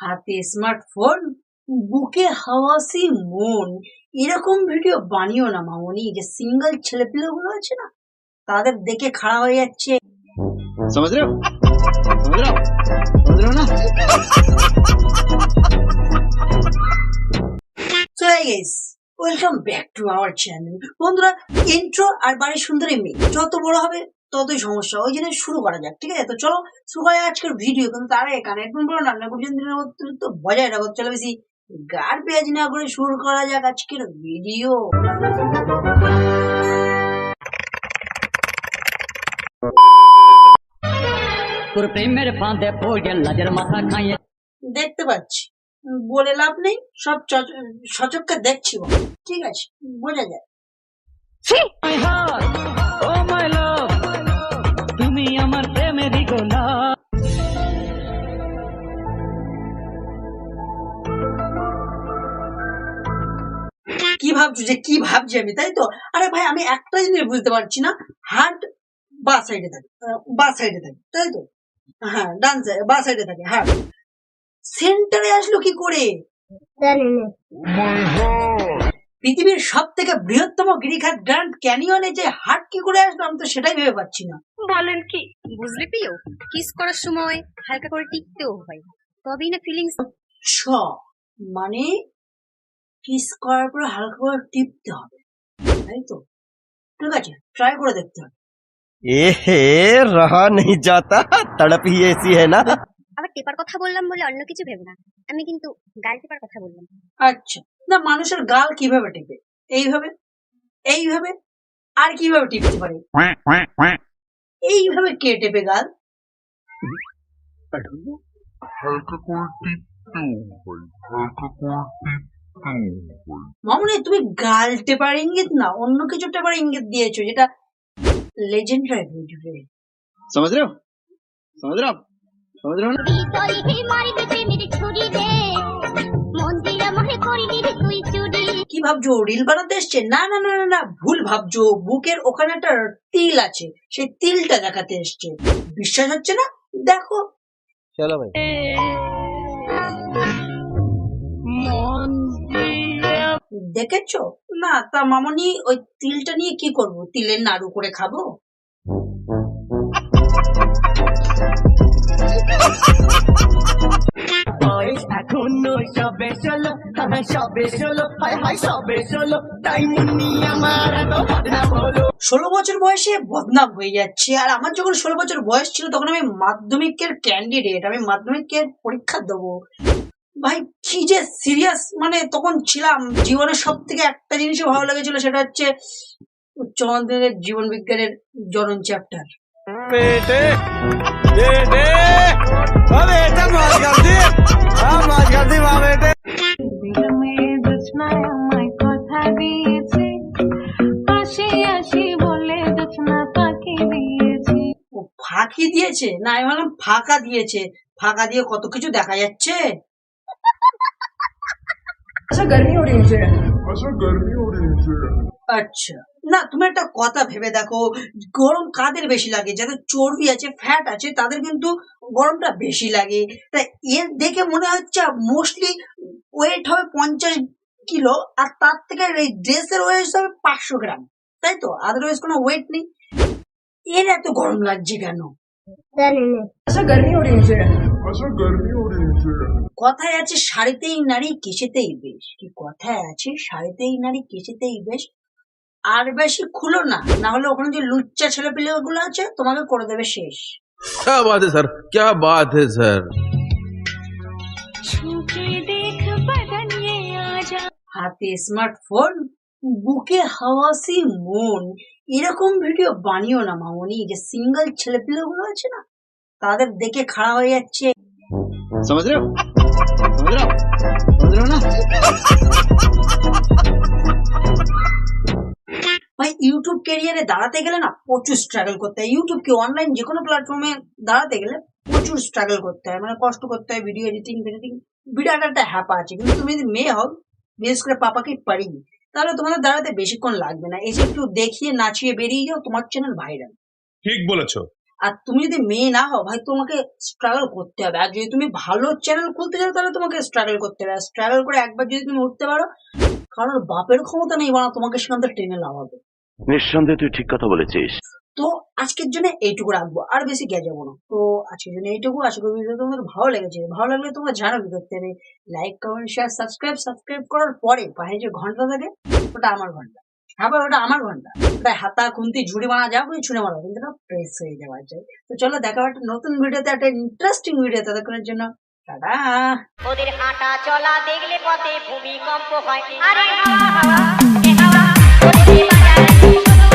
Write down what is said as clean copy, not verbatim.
হাতে স্মার্টফোন, বুকে হাওয়াসি মন, এরকম ভিডিও বানিও না মামনি। যে সিঙ্গেল ছেলেপিলেগুলো আছে না, তাদের দেখে খাড়া হয়ে যাচ্ছে। समझ रहे हो समझ रहे हो समझ रहे हो ना। So hey guys, welcome back to our channel. বন্ধুরা, ইন্ট্রো আর বাড়ির সুন্দরী মেয়ে যত বড় হবে ততই সমস্যা, ওই জন্য শুরু করা যাক, ঠিক আছে? তো চলো শুরু করা যাক আজকের ভিডিও। কিন্তু তার আগে কানেক্ট বলো না, দিনের তো বজায় রাখো। চলো বেশি গার পেঁয়াজ না করে শুরু করা যাক আজকের ভিডিও। দেখতে পাচ্ছি, বলে লাভ নেই, সব সচক্ষে দেখছি, ঠিক আছে, বোঝা যায়। তুমি আমার প্রেমেরই গোলাপ। কি ভাবছো যে কি ভাবছি আমি, তাই তো? আরে ভাই, আমি একটা জিনিস বুঝতে পারছি না, হার্ট বা সাইডে থাকে, তাই তো? হ্যাঁ, ডান সাইড বা সাইডে থাকে হার্ট, সেন্টারে আসলো কি করে? পৃথিবীর সব থেকে বৃহত্তম গিরিখাত গ্র্যান্ড ক্যানিয়নে যে হার্ট কি করে আসলো, আমি তো সেটাই ভেবে পাচ্ছি না। বলেন কি? বুঝলে প্রিয়, কিস করার সময় হালকা করে টিপতেও হয়, তবেই না ফিলিংস। মানে কিস করার পর হালকা করে টিপতে হবে, তাই তো? ঠিক আছে, ট্রাই করে দেখতে হবে। रहा नहीं जाता, तड़प ही ऐसी है ना। আবার টেপার কথা বললাম বলে অন্য কিছু ভেবো না, আমি কিন্তু গাল টেপার কথা বললাম। আচ্ছা, না, মানুষের গাল কিভাবে টিপে? এইভাবে, এইভাবে, আর কিভাবে টিপতে পারে? এইভাবে কে টেপে গাল? মামুনি, তুমি গাল টেপার ইঙ্গিত না, অন্য কিছু টেপার ইঙ্গিত দিয়েছো, যেটা লেজেন্ডারি বুঝবে। समझ रहे हो समझ रहे हो समझ रहे हो ना। কি ভাবছো, রিল বানাতে এসছে? না না না না না, ভুল ভাবছো। বুকের ওখানে একটা তিল আছে, সেই তিলটা দেখাতে এসছে। বিশ্বাস হচ্ছে না? দেখো। चलो भाई। দেখেছো না? তা মামনি, ওই তিলটা নিয়ে কি করবো? তিলের নাড়ু করে খাবো? এখনো সবে চলো, সবে চলো, হায় হায় সবে চলো, তাই মুন্নি আমার এত বদনাম হলো। 16 বছর বয়সে বদনাম হয়ে যাচ্ছে। আর আমার যখন 16 বছর বয়স ছিল, তখন আমি মাধ্যমিকের ক্যান্ডিডেট, আমি মাধ্যমিকের পরীক্ষা দেবো। ভাই, কি যে সিরিয়াস মানে তখন ছিলাম। জীবনের সব থেকে একটা জিনিসও ভালো লেগেছিল, সেটা হচ্ছে উচ্চ মাধ্যমিকের জীবন বিজ্ঞানের জনন চ্যাপ্টার। बेटे बेटे बेटा मौज कर दी, मौज कर दी माँ बेटे। আমায় কথা দিয়েছে, পাশে আসি বলে জোছনা পাখি দিয়েছে। ও ফাঁকি দিয়েছে না, আমি ভাবলাম ফাঁকা দিয়েছে। ফাঁকা দিয়ে কত কিছু দেখা যাচ্ছে। আচ্ছা, না, তুমি একটা কথা ভেবে দেখো, গরম কাদের বেশি লাগে? যাদের চর্বি আছে, ফ্যাট আছে, তাদের কিন্তু গরমটা বেশি লাগে। তাই এর দেখে মনে হচ্ছে মোস্টলি ওয়েট হবে 50 কিলো, আর তার থেকে এই ড্রেসের ওয়েট হবে 500 গ্রাম, তাই তো? আদারওয়াইজ কোনো ওয়েট নেই। এর এত গরম লাগছে কেন? কথায় আছে শাড়িতেই নারী কেশেতেই বেশ। কি কথায় আছে, শাড়িতেই নারী কেশেতেই বেশ। আর বেশি খুলো না, না হলে ওখানে যে লুচ্চা ছেলে পেলে গুলো আছে, তোমাকে করে দেবে শেষ। क्या बात है सर, क्या बात है सर। হাতে স্মার্টফোন, বুকে হাওয়াসি মন, এরকম ভিডিও বানিও না মামনি। যে সিঙ্গেল ছেলে পেলে গুলো আছে না, তাদের দেখে খাড়া হয়ে যাচ্ছে। समझ रहे हो समझ रहे हो समझ रहे हो ना। ভাই, ইউটিউব ক্যারিয়ারে দাঁড়াতে গেলে না প্রচুর স্ট্রাগল করতে হয়। ইউটিউব কি অনলাইন যে কোনো প্ল্যাটফর্মে দাঁড়াতে গেলে প্রচুর স্ট্রাগল করতে হয়, মানে কষ্ট করতে হয়। ভিডিও এডিটিং বিরাট একটা হ্যাপা আছে। কিন্তু তুমি যদি মেয়ে হও, বিশেষ করে পাপাকে পারিনি, তাহলে তোমাদের দাঁড়াতে বেশিক্ষণ লাগবে না। এসে একটু দেখিয়ে নাচিয়ে বেরিয়ে যাও, তোমার চ্যানেল ভাইরাল। ঠিক বলেছো। আর তুমি যদি মেয়ে না হও ভাই, তোমাকে স্ট্রাগল করতে হবে। আর যদি তুমি ভালো চ্যানেল খুলতে চাও তাহলে তোমাকে স্ট্রাগল করতে হবে। আর স্ট্রাগল করে একবার যদি তুমি উঠতে পারো, কারণ বাপের ক্ষমতা নেই বানা তোমাকে সেখান থেকে টেনে লাগাবে। নিঃসন্দেহে তুই ঠিক কথা বলেছিস। তো আজকের জন্য এইটুকু রাখবো, আর বেশি গে যাবো না। তো আজকের জন্য এইটুকু। আশা করি ভিডিও তোমাদের ভালো লেগেছে। ভালো লাগলে তোমরা জানো কি করতে হবে, লাইক কমেন্ট শেয়ার সাবস্ক্রাইব করার পরে পাশে যে ঘন্টা থাকে ওটা আমার ঘন্টা। আবার ওটা আমার ঘন্টা, ওটা হাতা খুন্তি ঝুড়ি মারা যাও কিছু ছুঁড়ে মারা, কিন্তু প্রেস হয়ে যাওয়া চাই। তো চলো দেখা হবে একটা নতুন ভিডিওতে, একটা ইন্টারেস্টিং ভিডিও। ততক্ষণের জন্য টাটা। ওদের হাঁটা চলা দেখলে পথে ভূমিকম্প হয়, আরে হাওয়া হাওয়া এ হাওয়া ওদের বাজায়